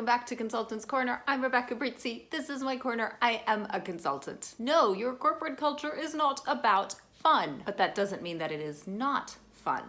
welcome back to Consultant's Corner. I'm Rebecca Brizi. This is my corner. I am a consultant. No, your corporate culture is not about fun, but that doesn't mean that it is not fun.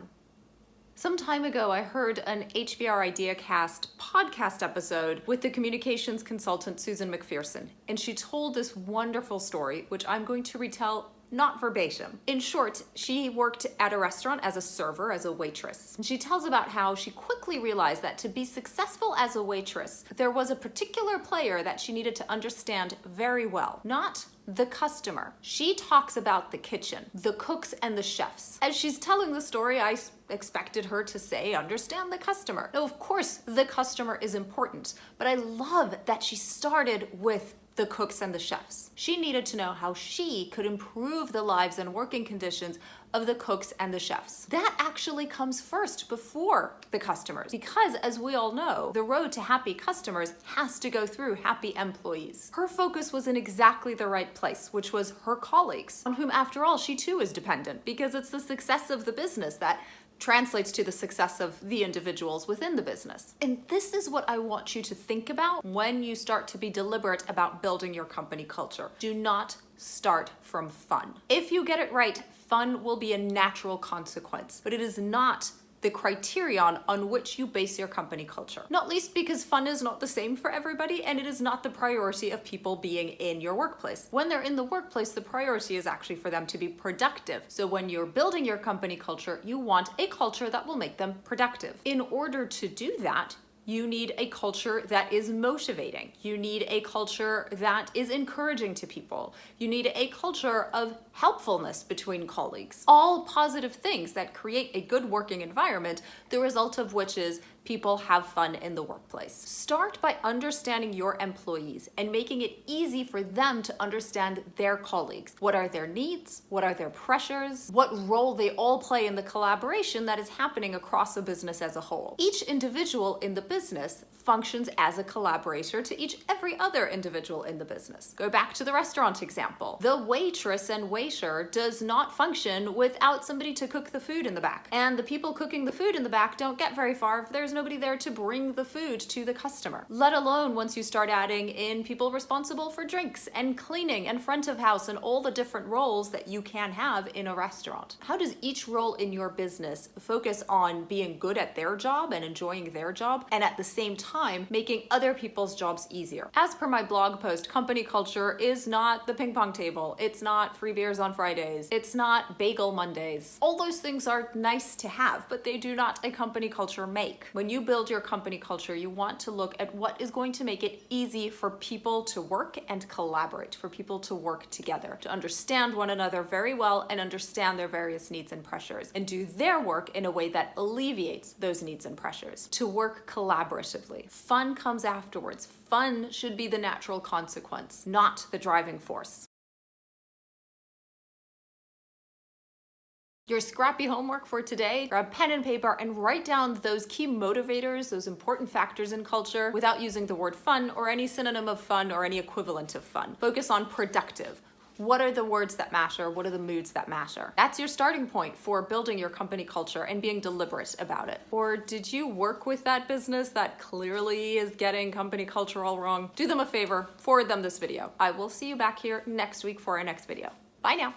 Some time ago, I heard an HBR IdeaCast podcast episode with the communications consultant Susan McPherson, and she told this wonderful story, which I'm going to retell not verbatim. In short, she worked at a restaurant as a server, as a waitress. And she tells about how she quickly realized that to be successful as a waitress, there was a particular player that she needed to understand very well, not the customer. She talks about the kitchen, the cooks and the chefs. As she's telling the story, I expected her to say, understand the customer. No, of course, the customer is important, but I love that she started with the cooks and the chefs. She needed to know how she could improve the lives and working conditions of the cooks and the chefs. That actually comes first before the customers, because as we all know, the road to happy customers has to go through happy employees. Her focus was in exactly the right place, which was her colleagues, on whom after all she too is dependent, because it's the success of the business that translates to the success of the individuals within the business. And this is what I want you to think about when you start to be deliberate about building your company culture. Do not start from fun. If you get it right, fun will be a natural consequence, but it is not the criterion on which you base your company culture. Not least because fun is not the same for everybody, and it is not the priority of people being in your workplace. When they're in the workplace, the priority is actually for them to be productive. So when you're building your company culture, you want a culture that will make them productive. In order to do that, you need a culture that is motivating. You need a culture that is encouraging to people. You need a culture of helpfulness between colleagues. All positive things that create a good working environment, the result of which is people have fun in the workplace. Start by understanding your employees and making it easy for them to understand their colleagues. What are their needs? What are their pressures? What role they all play in the collaboration that is happening across a business as a whole. Each individual in the business functions as a collaborator to every other individual in the business. Go back to the restaurant example. The waitress and waiter does not function without somebody to cook the food in the back. And the people cooking the food in the back don't get very far if there's nobody there to bring the food to the customer. Let alone once you start adding in people responsible for drinks and cleaning and front of house and all the different roles that you can have in a restaurant. How does each role in your business focus on being good at their job and enjoying their job, and at the same time making other people's jobs easier? As per my blog post, company culture is not the ping pong table. It's not free beers on Fridays. It's not bagel Mondays. All those things are nice to have, but they do not a company culture make. When you build your company culture, you want to look at what is going to make it easy for people to work and collaborate, for people to work together, to understand one another very well and understand their various needs and pressures, and do their work in a way that alleviates those needs and pressures, to work collaboratively. Fun comes afterwards. Fun should be the natural consequence, not the driving force. Your scrappy homework for today: grab pen and paper and write down those key motivators, those important factors in culture, without using the word fun or any synonym of fun or any equivalent of fun. Focus on productive. What are the words that matter? What are the moods that matter? That's your starting point for building your company culture and being deliberate about it. Or did you work with that business that clearly is getting company culture all wrong? Do them a favor, forward them this video. I will see you back here next week for our next video. Bye now.